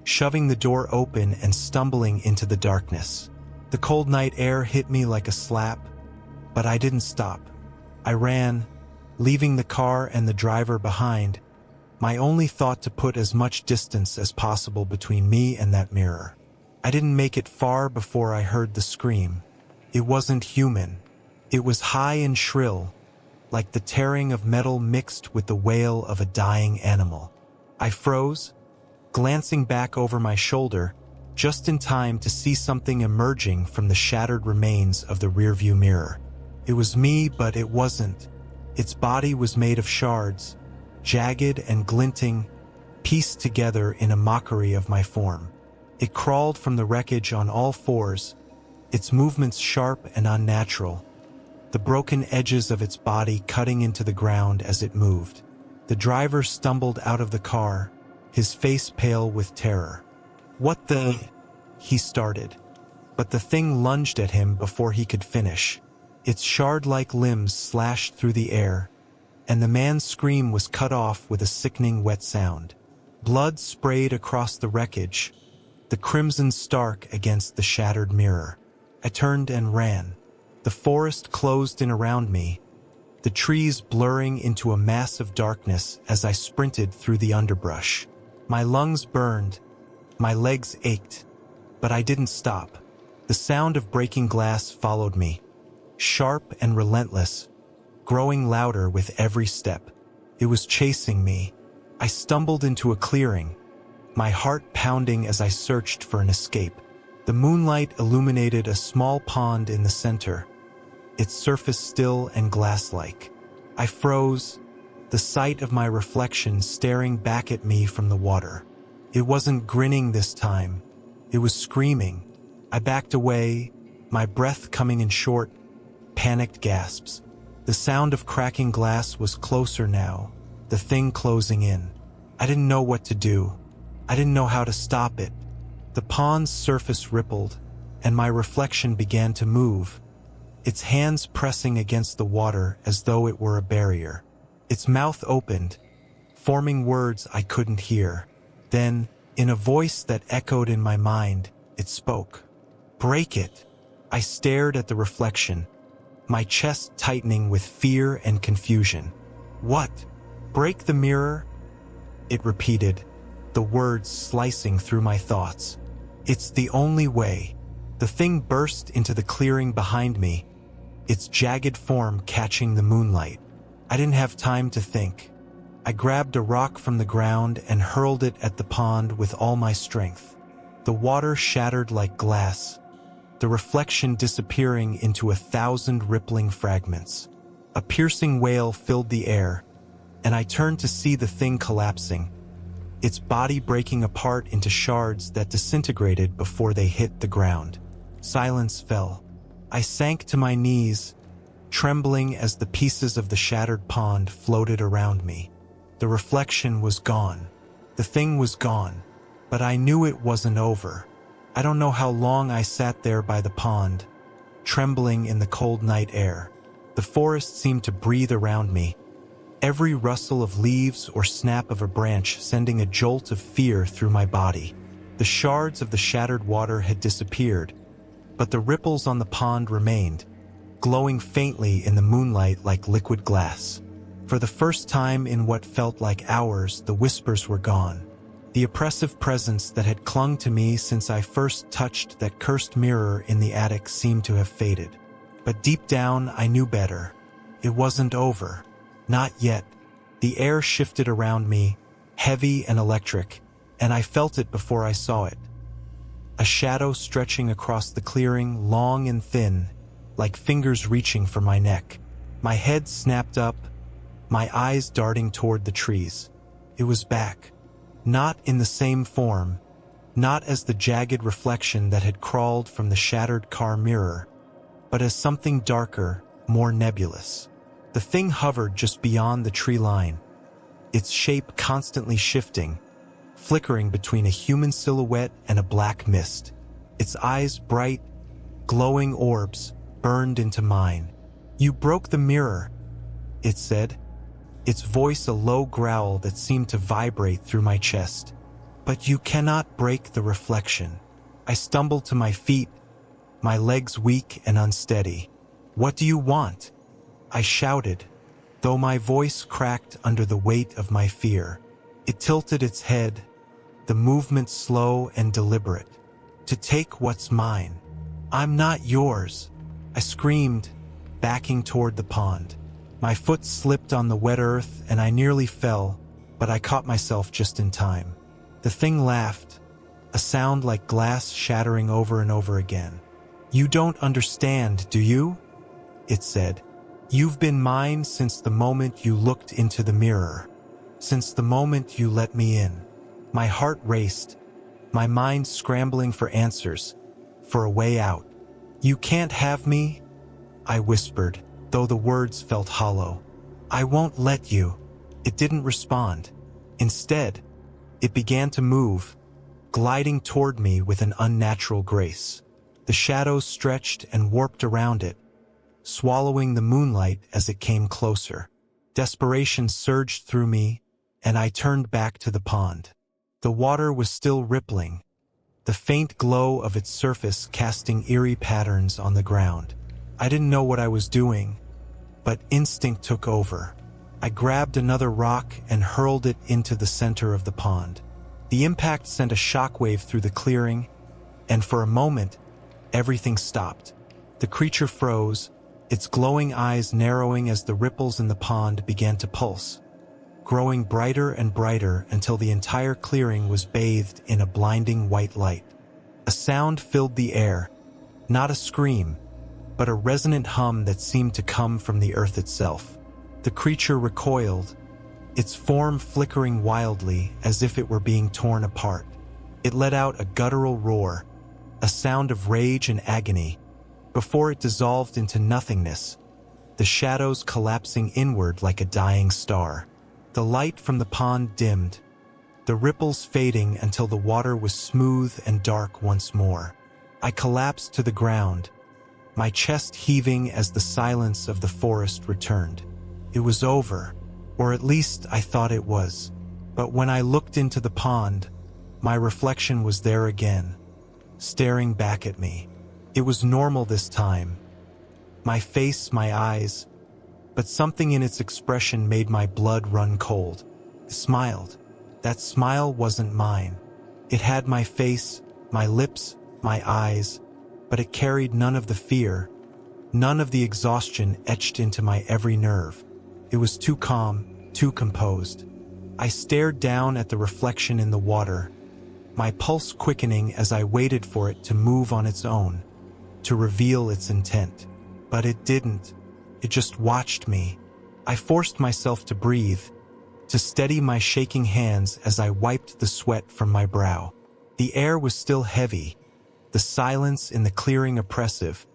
shoving the door open and stumbling into the darkness. The cold night air hit me like a slap, but I didn't stop. I ran, leaving the car and the driver behind, my only thought to put as much distance as possible between me and that mirror. I didn't make it far before I heard the scream. It wasn't human. It was high and shrill, like the tearing of metal mixed with the wail of a dying animal. I froze, glancing back over my shoulder, just in time to see something emerging from the shattered remains of the rearview mirror. It was me, but it wasn't. Its body was made of shards, jagged and glinting, pieced together in a mockery of my form. It crawled from the wreckage on all fours, its movements sharp and unnatural, the broken edges of its body cutting into the ground as it moved. The driver stumbled out of the car, his face pale with terror. "What the?" he started. but the thing lunged at him before he could finish. Its shard-like limbs slashed through the air, and the man's scream was cut off with a sickening wet sound. Blood sprayed across the wreckage, the crimson stark against the shattered mirror. I turned and ran. The forest closed in around me, the trees blurring into a mass of darkness as I sprinted through the underbrush. My lungs burned, my legs ached, but I didn't stop. The sound of breaking glass followed me, sharp and relentless, growing louder with every step. It was chasing me. I stumbled into a clearing, my heart pounding as I searched for an escape. The moonlight illuminated a small pond in the center, its surface still and glass-like. I froze, the sight of my reflection staring back at me from the water. It wasn't grinning this time. It was screaming. I backed away, my breath coming in short, panicked gasps. The sound of cracking glass was closer now, the thing closing in. I didn't know what to do. I didn't know how to stop it. The pond's surface rippled, and my reflection began to move, its hands pressing against the water as though it were a barrier. Its mouth opened, forming words I couldn't hear. Then, in a voice that echoed in my mind, it spoke. "Break it." I stared at the reflection, my chest tightening with fear and confusion. "What? Break the mirror?" It repeated, the words slicing through my thoughts. "It's the only way." The thing burst into the clearing behind me, its jagged form catching the moonlight. I didn't have time to think. I grabbed a rock from the ground and hurled it at the pond with all my strength. The water shattered like glass, the reflection disappearing into 1,000 rippling fragments. A piercing wail filled the air, and I turned to see the thing collapsing, its body breaking apart into shards that disintegrated before they hit the ground. Silence fell. I sank to my knees, trembling as the pieces of the shattered pond floated around me. The reflection was gone. The thing was gone, but I knew it wasn't over. I don't know how long I sat there by the pond, trembling in the cold night air. The forest seemed to breathe around me, every rustle of leaves or snap of a branch sending a jolt of fear through my body. The shards of the shattered water had disappeared, but the ripples on the pond remained, glowing faintly in the moonlight like liquid glass. For the first time in what felt like hours, the whispers were gone. The oppressive presence that had clung to me since I first touched that cursed mirror in the attic seemed to have faded. But deep down, I knew better. It wasn't over. Not yet. The air shifted around me, heavy and electric, and I felt it before I saw it. A shadow stretching across the clearing, long and thin, like fingers reaching for my neck. My head snapped up, my eyes darting toward the trees. It was back. Not in the same form, not as the jagged reflection that had crawled from the shattered car mirror, but as something darker, more nebulous. The thing hovered just beyond the tree line, its shape constantly shifting, flickering between a human silhouette and a black mist. Its eyes, bright, glowing orbs, burned into mine. "You broke the mirror," it said, its voice a low growl that seemed to vibrate through my chest. "But you cannot break the reflection." I stumbled to my feet, my legs weak and unsteady. "What do you want?" I shouted, though my voice cracked under the weight of my fear. It tilted its head, the movement slow and deliberate. "To take what's mine." "I'm not yours," I screamed, backing toward the pond. My foot slipped on the wet earth and I nearly fell, but I caught myself just in time. The thing laughed, a sound like glass shattering over and over again. "You don't understand, do you?" it said. "You've been mine since the moment you looked into the mirror, since the moment you let me in." My heart raced, my mind scrambling for answers, for a way out. "You can't have me," I whispered, though the words felt hollow. "I won't let you." It didn't respond. Instead, it began to move, gliding toward me with an unnatural grace. The shadows stretched and warped around it, swallowing the moonlight as it came closer. Desperation surged through me, and I turned back to the pond. The water was still rippling, the faint glow of its surface casting eerie patterns on the ground. I didn't know what I was doing, but instinct took over. I grabbed another rock and hurled it into the center of the pond. The impact sent a shockwave through the clearing, and for a moment, everything stopped. The creature froze, its glowing eyes narrowing as the ripples in the pond began to pulse, growing brighter and brighter until the entire clearing was bathed in a blinding white light. A sound filled the air, not a scream, but a resonant hum that seemed to come from the earth itself. The creature recoiled, its form flickering wildly as if it were being torn apart. It let out a guttural roar, a sound of rage and agony, before it dissolved into nothingness, the shadows collapsing inward like a dying star. The light from the pond dimmed, the ripples fading until the water was smooth and dark once more. I collapsed to the ground, my chest heaving as the silence of the forest returned. It was over, or at least I thought it was. But when I looked into the pond, my reflection was there again, staring back at me. It was normal this time. My face, my eyes, but something in its expression made my blood run cold. It smiled. That smile wasn't mine. It had my face, my lips, my eyes, but it carried none of the fear, none of the exhaustion etched into my every nerve. It was too calm, too composed. I stared down at the reflection in the water, my pulse quickening as I waited for it to move on its own, to reveal its intent. But it didn't. It just watched me. I forced myself to breathe, to steady my shaking hands as I wiped the sweat from my brow. The air was still heavy, the silence in the clearing oppressive,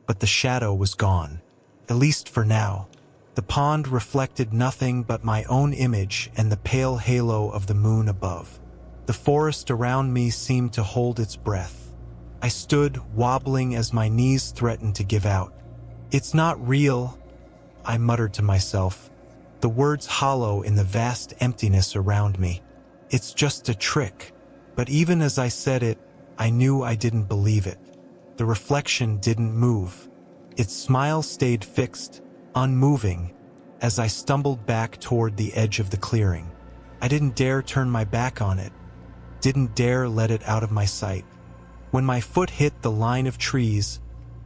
but the shadow was gone, at least for now. The pond reflected nothing but my own image and the pale halo of the moon above. The forest around me seemed to hold its breath. I stood, wobbling as my knees threatened to give out. "It's not real," I muttered to myself, the words hollow in the vast emptiness around me. "It's just a trick." But even as I said it, I knew I didn't believe it. The reflection didn't move. Its smile stayed fixed, unmoving, as I stumbled back toward the edge of the clearing. I didn't dare turn my back on it, didn't dare let it out of my sight. When my foot hit the line of trees,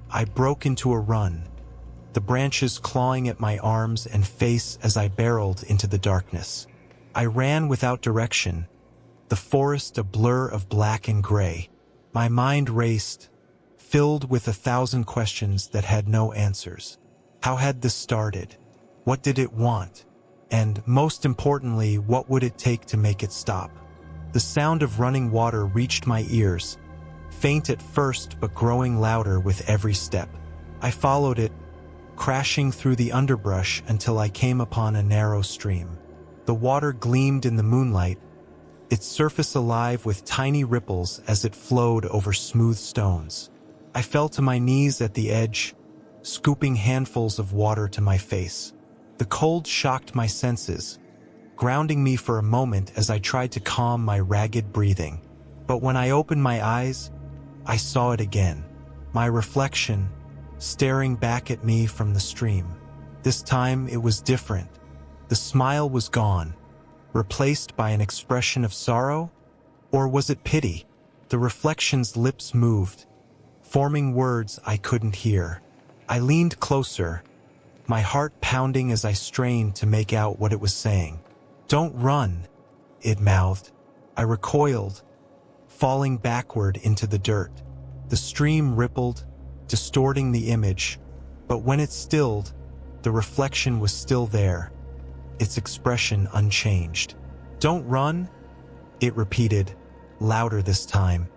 I broke into a run, the branches clawing at my arms and face as I barreled into the darkness. I ran without direction, the forest a blur of black and gray. My mind raced, filled with 1,000 questions that had no answers. How had this started? What did it want? And, most importantly, what would it take to make it stop? The sound of running water reached my ears, faint at first but growing louder with every step. I followed it, crashing through the underbrush until I came upon a narrow stream. The water gleamed in the moonlight, its surface alive with tiny ripples as it flowed over smooth stones. I fell to my knees at the edge, scooping handfuls of water to my face. The cold shocked my senses, grounding me for a moment as I tried to calm my ragged breathing. But when I opened my eyes, I saw it again, my reflection, staring back at me from the stream. This time it was different. The smile was gone, replaced by an expression of sorrow? Or was it pity? The reflection's lips moved, forming words I couldn't hear. I leaned closer, my heart pounding as I strained to make out what it was saying. "Don't run," it mouthed. I recoiled, falling backward into the dirt. The stream rippled, distorting the image, but when it stilled, the reflection was still there, its expression unchanged. "Don't run," it repeated, louder this time,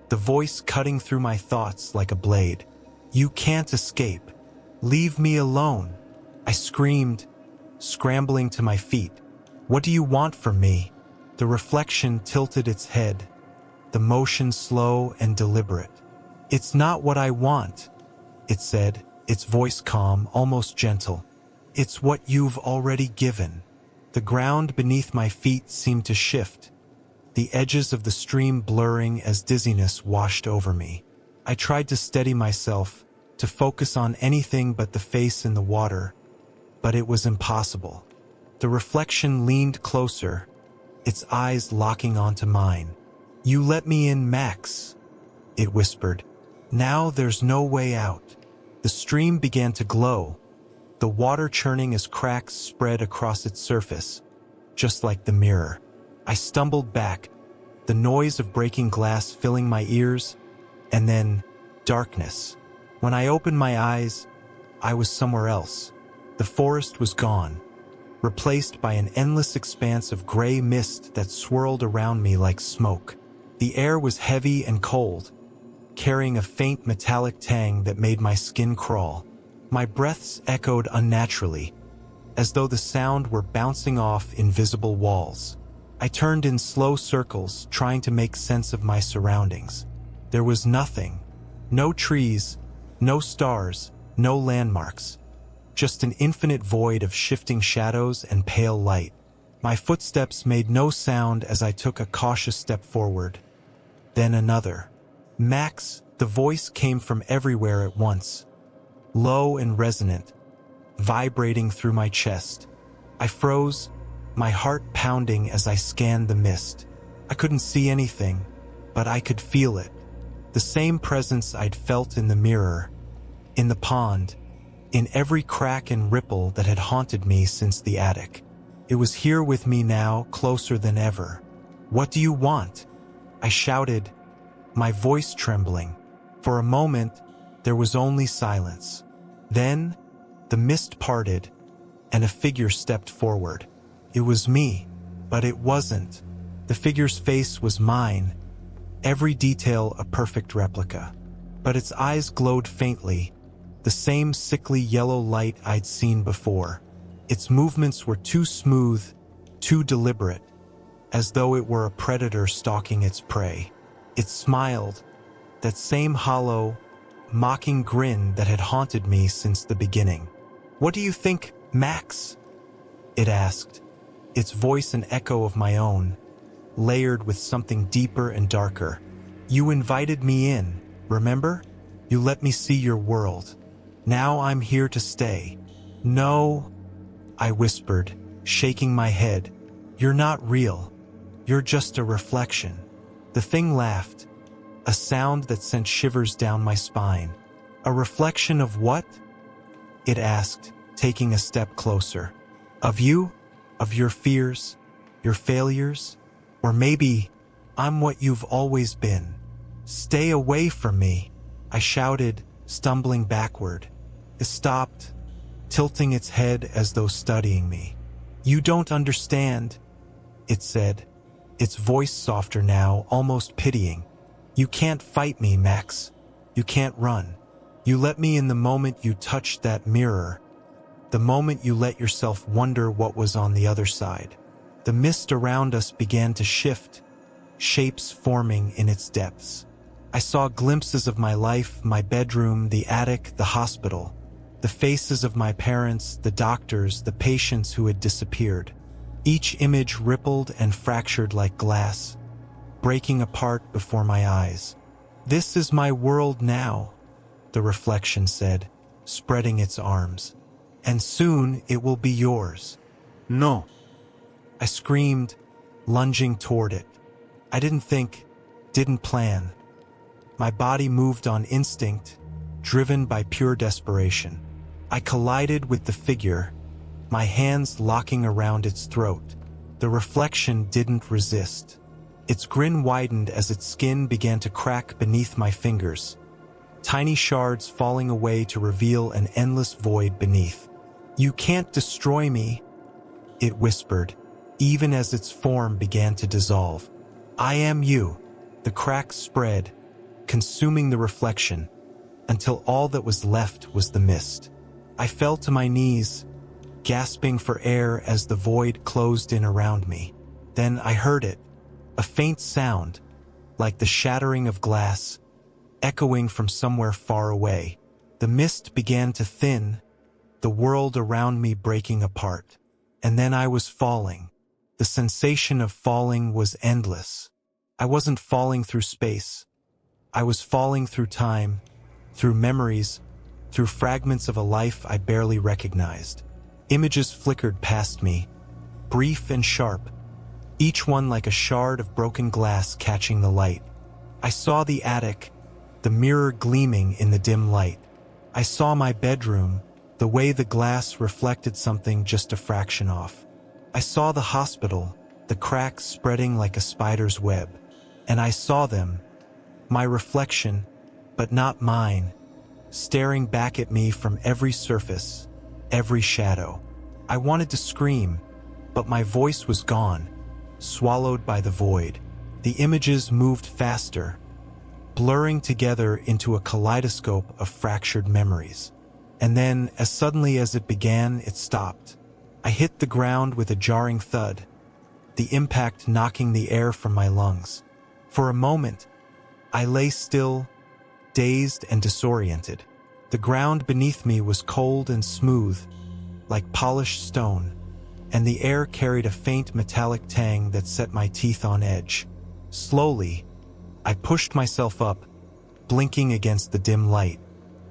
the voice cutting through my thoughts like a blade. "You can't escape. Leave me alone," I screamed, scrambling to my feet. "What do you want from me?" The reflection tilted its head, the motion slow and deliberate. "It's not what I want," it said, its voice calm, almost gentle. "It's what you've already given." The ground beneath my feet seemed to shift, the edges of the stream blurring as dizziness washed over me. I tried to steady myself, to focus on anything but the face in the water, but it was impossible. The reflection leaned closer, its eyes locking onto mine. "You let me in, Max," it whispered. "Now there's no way out." The stream began to glow, the water churning as cracks spread across its surface, just like the mirror. I stumbled back, the noise of breaking glass filling my ears, and then darkness. When I opened my eyes, I was somewhere else. The forest was gone, replaced by an endless expanse of gray mist that swirled around me like smoke. The air was heavy and cold, carrying a faint metallic tang that made my skin crawl. My breaths echoed unnaturally, as though the sound were bouncing off invisible walls. I turned in slow circles, trying to make sense of my surroundings. There was nothing. No trees, no stars, no landmarks. Just an infinite void of shifting shadows and pale light. My footsteps made no sound as I took a cautious step forward. Then another. "Max," the voice came from everywhere at once, low and resonant, vibrating through my chest. I froze, my heart pounding as I scanned the mist. I couldn't see anything, but I could feel it. The same presence I'd felt in the mirror, in the pond, in every crack and ripple that had haunted me since the attic. It was here with me now, closer than ever. "What do you want?" I shouted, my voice trembling. For a moment, there was only silence. Then, the mist parted, and a figure stepped forward. It was me, but it wasn't. The figure's face was mine, every detail a perfect replica. But its eyes glowed faintly, the same sickly yellow light I'd seen before. Its movements were too smooth, too deliberate, as though it were a predator stalking its prey. It smiled, that same hollow, mocking grin that had haunted me since the beginning. "What do you think, Max?" it asked, its voice an echo of my own, layered with something deeper and darker. "You invited me in, remember? You let me see your world. Now I'm here to stay." "No," I whispered, shaking my head. "You're not real. You're just a reflection." The thing laughed, a sound that sent shivers down my spine. "A reflection of what?" it asked, taking a step closer. "Of you? Of your fears? Your failures? Or maybe I'm what you've always been." "Stay away from me," I shouted, stumbling backward. It stopped, tilting its head as though studying me. "You don't understand," it said, its voice softer now, almost pitying. "You can't fight me, Max. You can't run. You let me in the moment you touched that mirror, the moment you let yourself wonder what was on the other side." The mist around us began to shift, shapes forming in its depths. I saw glimpses of my life, my bedroom, the attic, the hospital, the faces of my parents, the doctors, the patients who had disappeared. Each image rippled and fractured like glass, breaking apart before my eyes. "This is my world now," the reflection said, spreading its arms. "And soon it will be yours." No. I screamed, lunging toward it. I didn't think, didn't plan. My body moved on instinct, driven by pure desperation. I collided with the figure, my hands locking around its throat. The reflection didn't resist. Its grin widened as its skin began to crack beneath my fingers, tiny shards falling away to reveal an endless void beneath. "You can't destroy me," it whispered, even as its form began to dissolve. "I am you." The cracks spread, consuming the reflection, until all that was left was the mist. I fell to my knees, gasping for air as the void closed in around me. Then I heard it, a faint sound, like the shattering of glass, echoing from somewhere far away. The mist began to thin, the world around me breaking apart. And then I was falling. The sensation of falling was endless. I wasn't falling through space. I was falling through time, through memories, through fragments of a life I barely recognized. Images flickered past me, brief and sharp, each one like a shard of broken glass catching the light. I saw the attic, the mirror gleaming in the dim light. I saw my bedroom, the way the glass reflected something just a fraction off. I saw the hospital, the cracks spreading like a spider's web. And I saw them, my reflection, but not mine, staring back at me from every surface, every shadow. I wanted to scream, but my voice was gone, swallowed by the void. The images moved faster, blurring together into a kaleidoscope of fractured memories. And then, as suddenly as it began, it stopped. I hit the ground with a jarring thud, the impact knocking the air from my lungs. For a moment, I lay still, dazed and disoriented. The ground beneath me was cold and smooth, like polished stone, and the air carried a faint metallic tang that set my teeth on edge. Slowly, I pushed myself up, blinking against the dim light.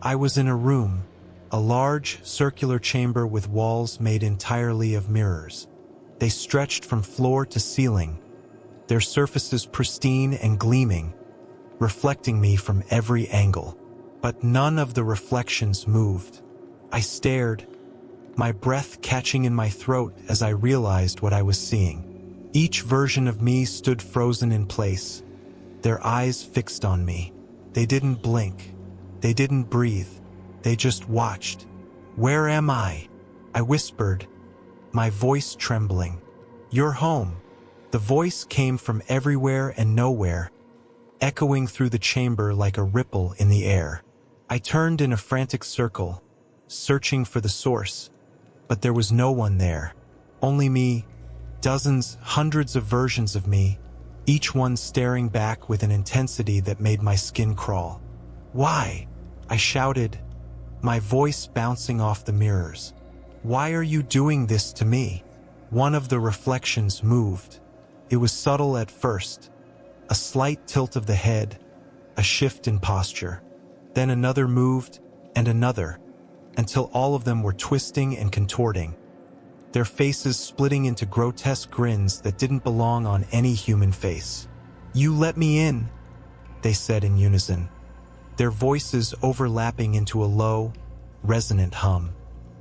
I was in a room, a large, circular chamber with walls made entirely of mirrors. They stretched from floor to ceiling, their surfaces pristine and gleaming, reflecting me from every angle. But none of the reflections moved. I stared, my breath catching in my throat as I realized what I was seeing. Each version of me stood frozen in place, their eyes fixed on me. They didn't blink. They didn't breathe. They just watched. "Where am I?" I whispered, my voice trembling. "You're home." The voice came from everywhere and nowhere, echoing through the chamber like a ripple in the air. I turned in a frantic circle, searching for the source, but there was no one there. Only me, dozens, hundreds of versions of me, each one staring back with an intensity that made my skin crawl. "Why?" I shouted, my voice bouncing off the mirrors. "Why are you doing this to me?" One of the reflections moved. It was subtle at first, a slight tilt of the head, a shift in posture. Then another moved, and another, until all of them were twisting and contorting, their faces splitting into grotesque grins that didn't belong on any human face. "You let me in," they said in unison, their voices overlapping into a low, resonant hum.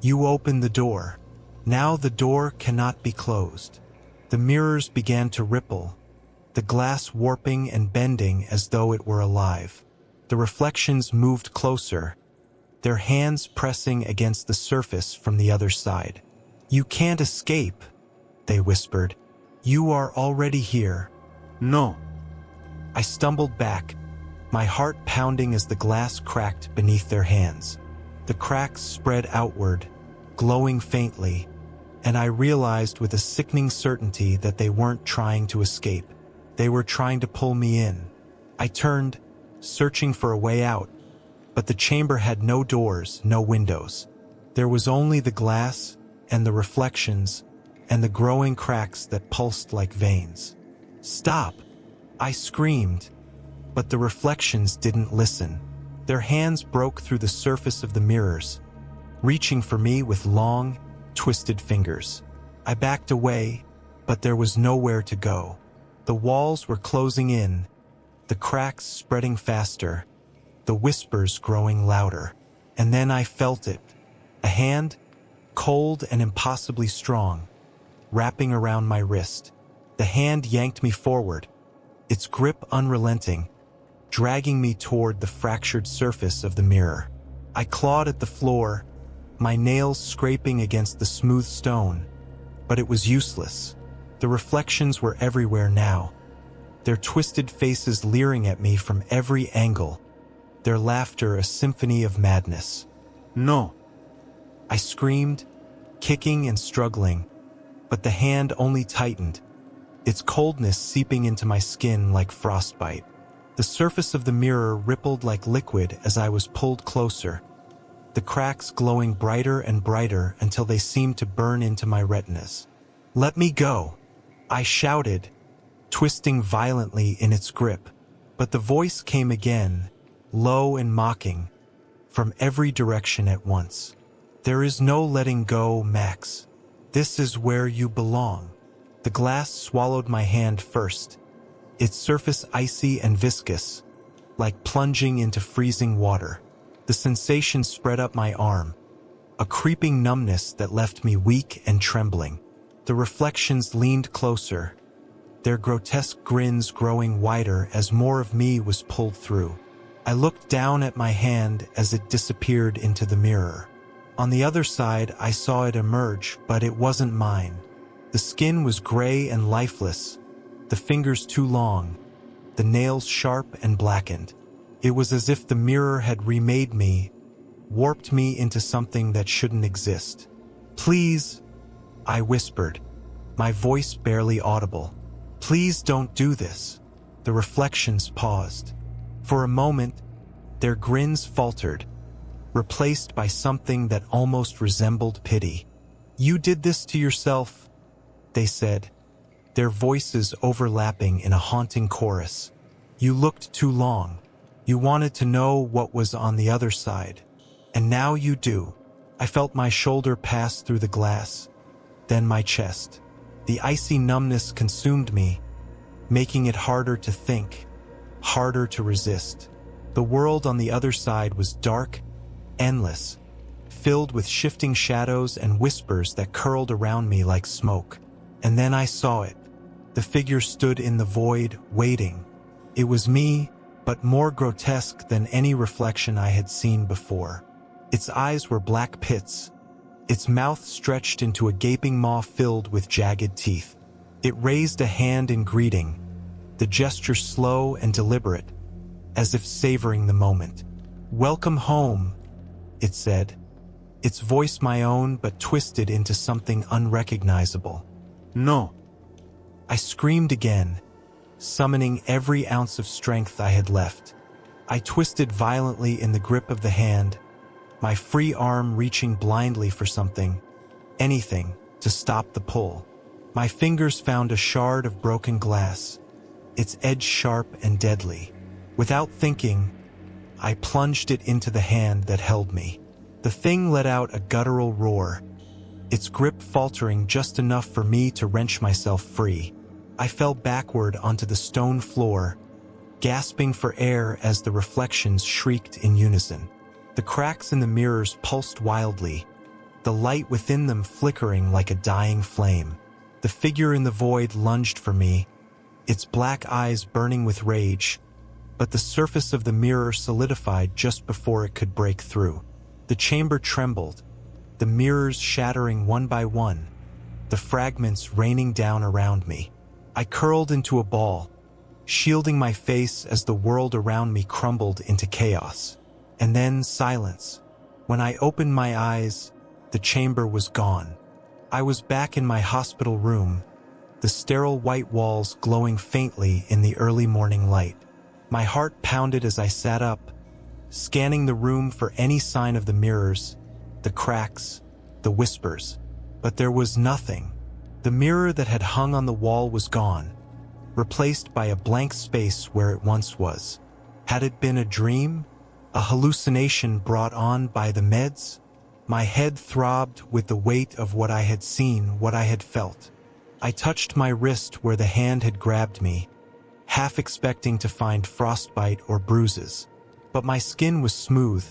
"You opened the door. Now the door cannot be closed." The mirrors began to ripple, the glass warping and bending as though it were alive. The reflections moved closer, their hands pressing against the surface from the other side. "You can't escape," they whispered. "You are already here." No. I stumbled back, my heart pounding as the glass cracked beneath their hands. The cracks spread outward, glowing faintly, and I realized with a sickening certainty that they weren't trying to escape. They were trying to pull me in. I turned, searching for a way out, but the chamber had no doors, no windows. There was only the glass, and the reflections, and the growing cracks that pulsed like veins. "Stop!" I screamed, but the reflections didn't listen. Their hands broke through the surface of the mirrors, reaching for me with long, twisted fingers. I backed away, but there was nowhere to go. The walls were closing in, the cracks spreading faster, the whispers growing louder. And then I felt it, a hand, cold and impossibly strong, wrapping around my wrist. The hand yanked me forward, its grip unrelenting, dragging me toward the fractured surface of the mirror. I clawed at the floor, my nails scraping against the smooth stone, but it was useless. The reflections were everywhere now, their twisted faces leering at me from every angle, their laughter a symphony of madness. No. I screamed, kicking and struggling, but the hand only tightened, its coldness seeping into my skin like frostbite. The surface of the mirror rippled like liquid as I was pulled closer, the cracks glowing brighter and brighter until they seemed to burn into my retinas. "Let me go!" I shouted, twisting violently in its grip. But the voice came again, low and mocking, from every direction at once. "There is no letting go, Max. This is where you belong." The glass swallowed my hand first, its surface icy and viscous, like plunging into freezing water. The sensation spread up my arm, a creeping numbness that left me weak and trembling. The reflections leaned closer, their grotesque grins growing wider as more of me was pulled through. I looked down at my hand as it disappeared into the mirror. On the other side, I saw it emerge, but it wasn't mine. The skin was gray and lifeless, the fingers too long, the nails sharp and blackened. It was as if the mirror had remade me, warped me into something that shouldn't exist. "Please," I whispered, my voice barely audible. "Please don't do this." The reflections paused. For a moment, their grins faltered, replaced by something that almost resembled pity. "You did this to yourself," they said, their voices overlapping in a haunting chorus. "You looked too long. You wanted to know what was on the other side. And now you do." I felt my shoulder pass through the glass, then my chest. The icy numbness consumed me, making it harder to think, harder to resist. The world on the other side was dark, endless, filled with shifting shadows and whispers that curled around me like smoke. And then I saw it. The figure stood in the void, waiting. It was me, but more grotesque than any reflection I had seen before. Its eyes were black pits, its mouth stretched into a gaping maw filled with jagged teeth. It raised a hand in greeting, the gesture slow and deliberate, as if savoring the moment. "Welcome home," it said, its voice my own but twisted into something unrecognizable. No. I screamed again, summoning every ounce of strength I had left. I twisted violently in the grip of the hand, my free arm reaching blindly for something, anything, to stop the pull. My fingers found a shard of broken glass, its edge sharp and deadly. Without thinking, I plunged it into the hand that held me. The thing let out a guttural roar, its grip faltering just enough for me to wrench myself free. I fell backward onto the stone floor, gasping for air as the reflections shrieked in unison. The cracks in the mirrors pulsed wildly, the light within them flickering like a dying flame. The figure in the void lunged for me, its black eyes burning with rage, but the surface of the mirror solidified just before it could break through. The chamber trembled, the mirrors shattering one by one, the fragments raining down around me. I curled into a ball, shielding my face as the world around me crumbled into chaos. And then silence. When I opened my eyes, the chamber was gone. I was back in my hospital room, the sterile white walls glowing faintly in the early morning light. My heart pounded as I sat up, scanning the room for any sign of the mirrors, the cracks, the whispers. But there was nothing. The mirror that had hung on the wall was gone, replaced by a blank space where it once was. Had it been a dream? A hallucination brought on by the meds? My head throbbed with the weight of what I had seen, what I had felt. I touched my wrist where the hand had grabbed me, half expecting to find frostbite or bruises. But my skin was smooth,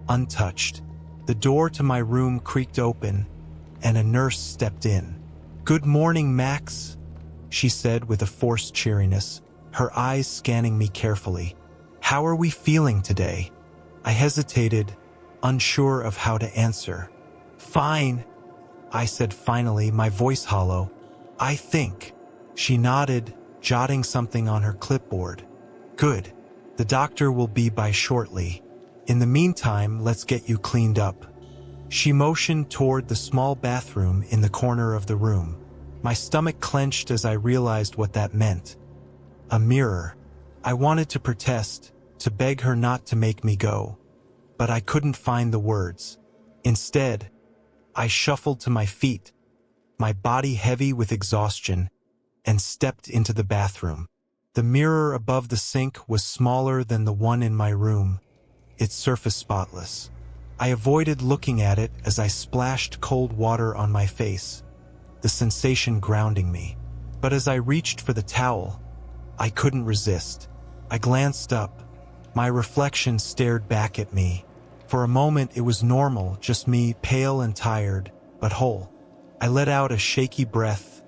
untouched. The door to my room creaked open, and a nurse stepped in. "Good morning, Max," she said with a forced cheeriness, her eyes scanning me carefully. "How are we feeling today?" I hesitated, unsure of how to answer. "Fine," I said finally, my voice hollow. "I think." She nodded, jotting something on her clipboard. "Good. The doctor will be by shortly. In the meantime, let's get you cleaned up." She motioned toward the small bathroom in the corner of the room. My stomach clenched as I realized what that meant. A mirror. I wanted to protest, to beg her not to make me go, but I couldn't find the words. Instead, I shuffled to my feet, my body heavy with exhaustion, and stepped into the bathroom. The mirror above the sink was smaller than the one in my room, its surface spotless. I avoided looking at it as I splashed cold water on my face, the sensation grounding me. But as I reached for the towel, I couldn't resist. I glanced up. My reflection stared back at me. For a moment it was normal, just me, pale and tired, but whole. I let out a shaky breath,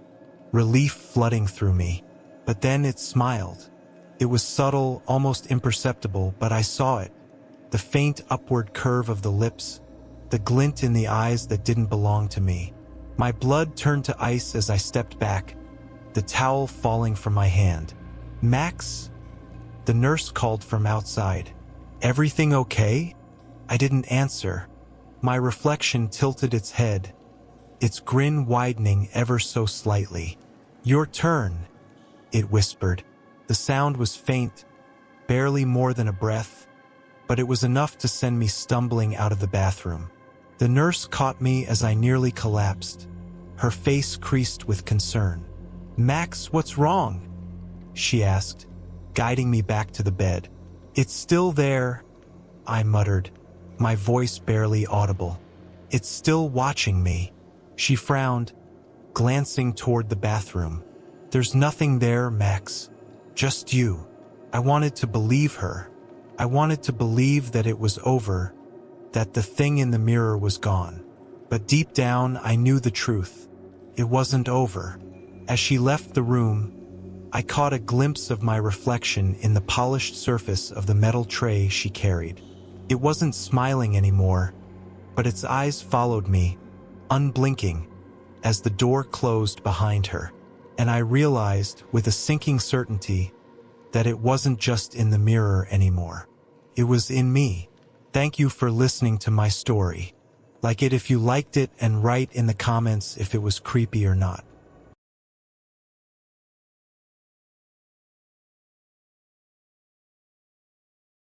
relief flooding through me. But then it smiled. It was subtle, almost imperceptible, but I saw it. The faint upward curve of the lips, the glint in the eyes that didn't belong to me. My blood turned to ice as I stepped back, the towel falling from my hand. "Max?" The nurse called from outside. "Everything okay?" I didn't answer. My reflection tilted its head, its grin widening ever so slightly. "Your turn," it whispered. The sound was faint, barely more than a breath, but it was enough to send me stumbling out of the bathroom. The nurse caught me as I nearly collapsed, her face creased with concern. "Max, what's wrong?" she asked, guiding me back to the bed. "It's still there," I muttered, my voice barely audible. "It's still watching me." She frowned, glancing toward the bathroom. "There's nothing there, Max. Just you." I wanted to believe her. I wanted to believe that it was over, that the thing in the mirror was gone. But deep down, I knew the truth. It wasn't over. As she left the room, I caught a glimpse of my reflection in the polished surface of the metal tray she carried. It wasn't smiling anymore, but its eyes followed me, unblinking, as the door closed behind her. And I realized, with a sinking certainty, that it wasn't just in the mirror anymore. It was in me. Thank you for listening to my story. Like it if you liked it, and write in the comments if it was creepy or not.